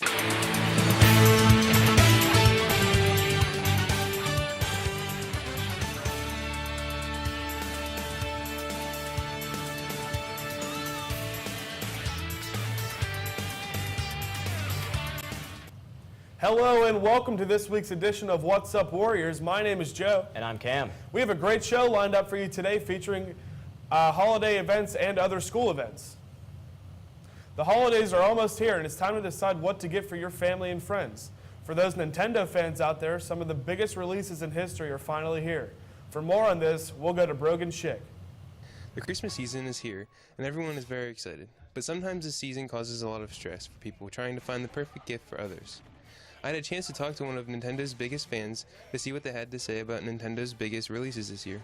Hello and welcome to this week's edition of What's Up Warriors. My name is Joe. And I'm Cam. We have a great show lined up for you today featuring holiday events and other school events. The holidays are almost here and it's time to decide what to get for your family and friends. For those Nintendo fans out there, some of the biggest releases in history are finally here. For more on this, we'll go to Brogan Schick. The Christmas season is here and everyone is very excited. But sometimes this season causes a lot of stress for people trying to find the perfect gift for others. I had a chance to talk to one of Nintendo's biggest fans to see what they had to say about Nintendo's biggest releases this year.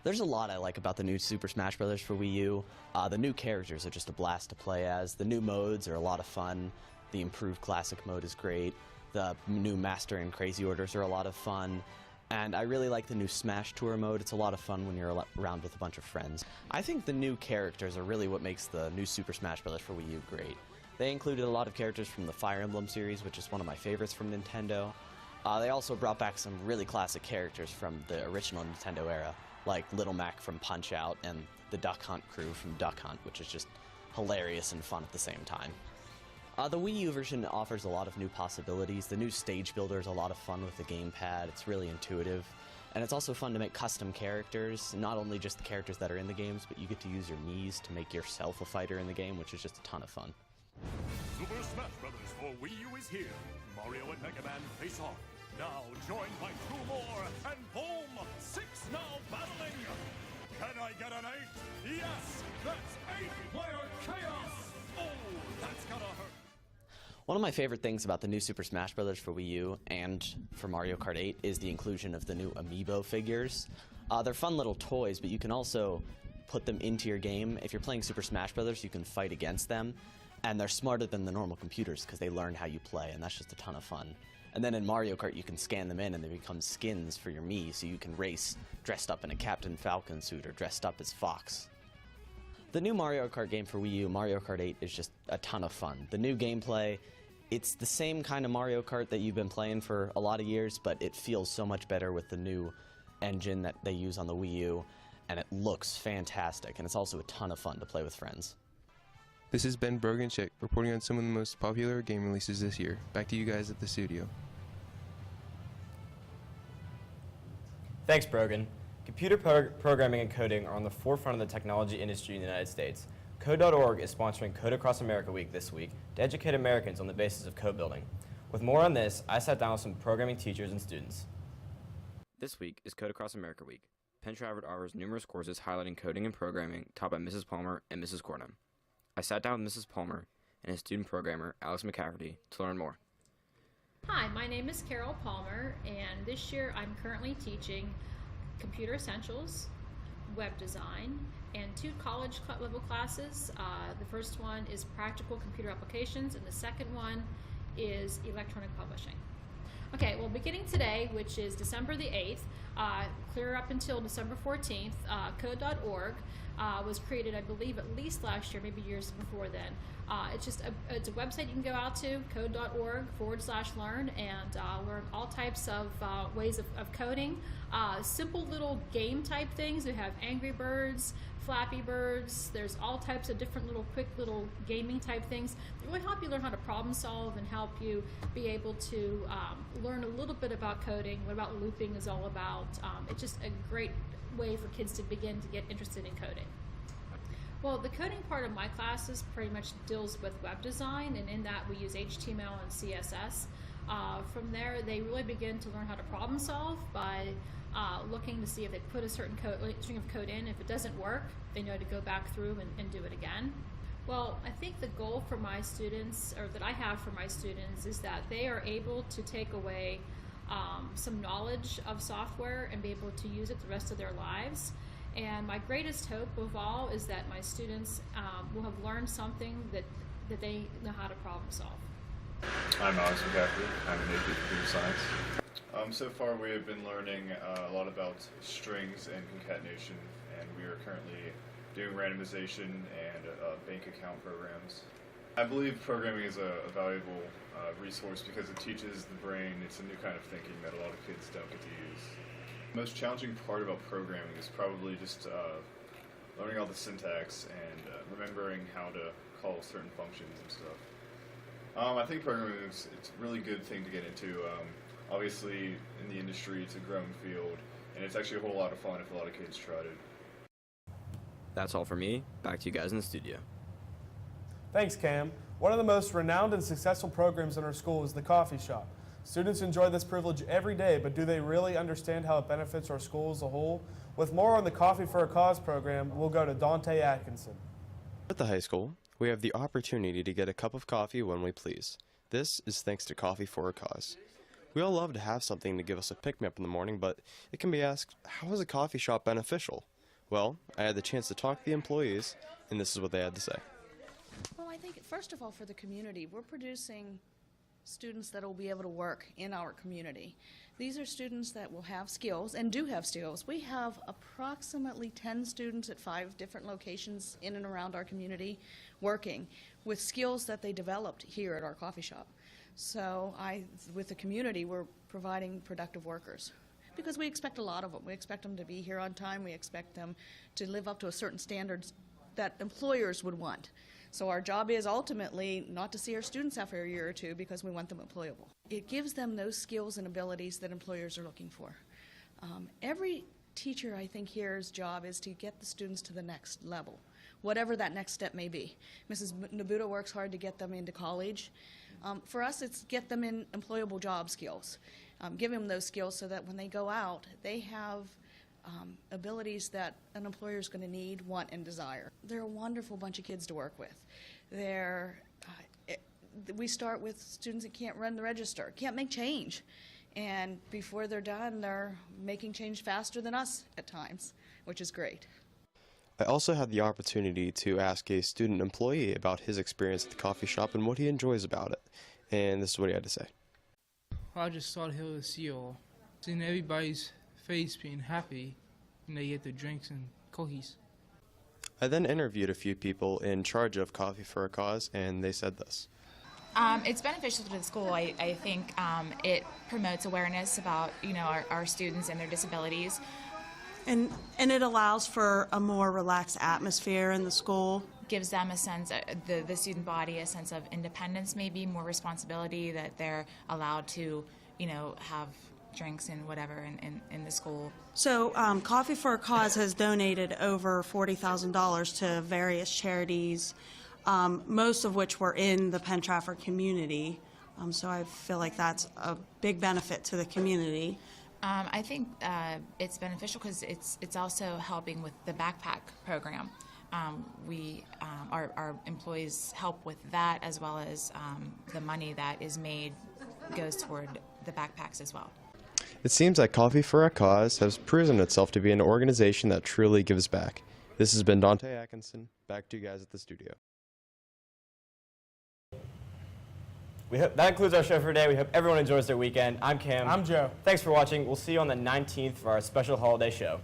There's a lot I like about the new Super Smash Bros. For Wii U. The new characters are just a blast to play as. The new modes are a lot of fun. The improved Classic mode is great. The new Master and Crazy Orders are a lot of fun. And I really like the new Smash Tour mode. It's a lot of fun when you're around with a bunch of friends. I think the new characters are really what makes the new Super Smash Bros. For Wii U great. They included a lot of characters from the Fire Emblem series, which is one of my favorites from Nintendo. They also brought back some really classic characters from the original Nintendo era, like Little Mac from Punch-Out and the Duck Hunt crew from Duck Hunt, which is just hilarious and fun at the same time. The Wii U version offers a lot of new possibilities. The new stage builder is a lot of fun with the gamepad. It's really intuitive. And it's also fun to make custom characters, not only just the characters that are in the games, but you get to use your Miis to make yourself a fighter in the game, which is just a ton of fun. Super Smash Bros. For Wii U is here. Mario and Mega Man face off. Now joined by two more, and boom! 6 now battling! Can I get an 8? Yes! That's 8-player chaos! Oh, that's gonna hurt! One of my favorite things about the new Super Smash Bros. For Wii U and for Mario Kart 8 is the inclusion of the new Amiibo figures. They're fun little toys, but you can also put them into your game. If you're playing Super Smash Bros., you can fight against them. And they're smarter than the normal computers because they learn how you play, and that's just a ton of fun. And then in Mario Kart, you can scan them in, and they become skins for your Mii, so you can race dressed up in a Captain Falcon suit or dressed up as Fox. The new Mario Kart game for Wii U, Mario Kart 8, is just a ton of fun. The new gameplay, it's the same kind of Mario Kart that you've been playing for a lot of years, but it feels so much better with the new engine that they use on the Wii U, and it looks fantastic, and it's also a ton of fun to play with friends. This is Ben Brogan Schick reporting on some of the most popular game releases this year. Back to you guys at the studio. Thanks, Brogan. Computer programming and coding are on the forefront of the technology industry in the United States. Code.org is sponsoring Code Across America Week this week to educate Americans on the basis of code building. With more on this, I sat down with some programming teachers and students. This week is Code Across America Week. Penn Trafford offers numerous courses highlighting coding and programming taught by Mrs. Palmer and Mrs. Cornum. I sat down with Mrs. Palmer and a student programmer, Alex McCafferty, to learn more. Hi, my name is Carol Palmer, and this year I'm currently teaching Computer Essentials, Web Design, and 2 college level classes. The first one is Practical Computer Applications, and the second one is Electronic Publishing. Okay, well, beginning today, which is December the 8th, clear up until December 14th, Code.org was created, I believe, at least last year, maybe years before then. It's a website you can go out to, code.org/learn, and learn all types of ways of coding. Simple little game type things. We have Angry Birds, Flappy Birds. There's all types of different little quick little gaming type things that really help you learn how to problem solve and help you be able to learn a little bit about coding, what about looping is all about. It's just a great way for kids to begin to get interested in coding. Well, the coding part of my classes pretty much deals with web design, and in that we use HTML and CSS. From there, they really begin to learn how to problem solve by looking to see if they put a certain string of code in. If it doesn't work, they know to go back through and do it again. Well, I think the goal for my students, or that I have for my students, is that they are able to take away some knowledge of software and be able to use it the rest of their lives. And my greatest hope of all is that my students will have learned something that they know how to problem solve. I'm Alex McCafferty. I'm an AP Computer Science. So far we have been learning a lot about strings and concatenation, and we are currently doing randomization and bank account programs. I believe programming is a valuable resource because it teaches the brain. It's a new kind of thinking that a lot of kids don't get to use. The most challenging part about programming is probably just learning all the syntax and remembering how to call certain functions and stuff. I think programming it's a really good thing to get into. Obviously, in the industry, it's a growing field, and it's actually a whole lot of fun if a lot of kids tried it. That's all for me. Back to you guys in the studio. Thanks, Cam. One of the most renowned and successful programs in our school is the Coffee Shop. Students enjoy this privilege every day, but do they really understand how it benefits our school as a whole? With more on the Coffee for a Cause program, we'll go to Dante Atkinson. At the high school, we have the opportunity to get a cup of coffee when we please. This is thanks to Coffee for a Cause. We all love to have something to give us a pick-me-up in the morning, but it can be asked, how is a coffee shop beneficial? Well, I had the chance to talk to the employees, and this is what they had to say. Well, I think, first of all, for the community, we're producing students that will be able to work in our community. These are students that will have skills, and do have skills. We have approximately 10 students at 5 different locations in and around our community working with skills that they developed here at our coffee shop. So with the community, we're providing productive workers because we expect a lot of them. We expect them to be here on time. We expect them to live up to a certain standards that employers would want. So our job is ultimately not to see our students after a year or two because we want them employable. It gives them those skills and abilities that employers are looking for. Every teacher, I think, here's job is to get the students to the next level, whatever that next step may be. Mrs. Nabuta works hard to get them into college. For us, it's get them in employable job skills. Give them those skills so that when they go out, they have abilities that an employer is going to need, want, and desire. They're a wonderful bunch of kids to work with. We start with students that can't run the register, can't make change. And before they're done, they're making change faster than us at times, which is great. I also had the opportunity to ask a student employee about his experience at the coffee shop and what he enjoys about it. And this is what he had to say. I just thought he was see all. Seeing everybody's face being happy when they get their drinks and cookies. I then interviewed a few people in charge of Coffee for a Cause, and they said this. It's beneficial to the school. I think it promotes awareness about our students and their disabilities. And it allows for a more relaxed atmosphere in the school. Gives them a sense, the student body, a sense of independence, maybe more responsibility, that they're allowed to, have drinks and whatever in the school. So Coffee for a Cause has donated over $40,000 to various charities, most of which were in the Penn Trafford community. So I feel like that's a big benefit to the community. I think it's beneficial because it's also helping with the backpack program. Our employees help with that, as well as the money that is made goes toward the backpacks as well. It seems like Coffee for a Cause has proven itself to be an organization that truly gives back. This has been Dante Atkinson. Back to you guys at the studio. That concludes our show for today. We hope everyone enjoys their weekend. I'm Cam. I'm Joe. Thanks for watching. We'll see you on the 19th for our special holiday show.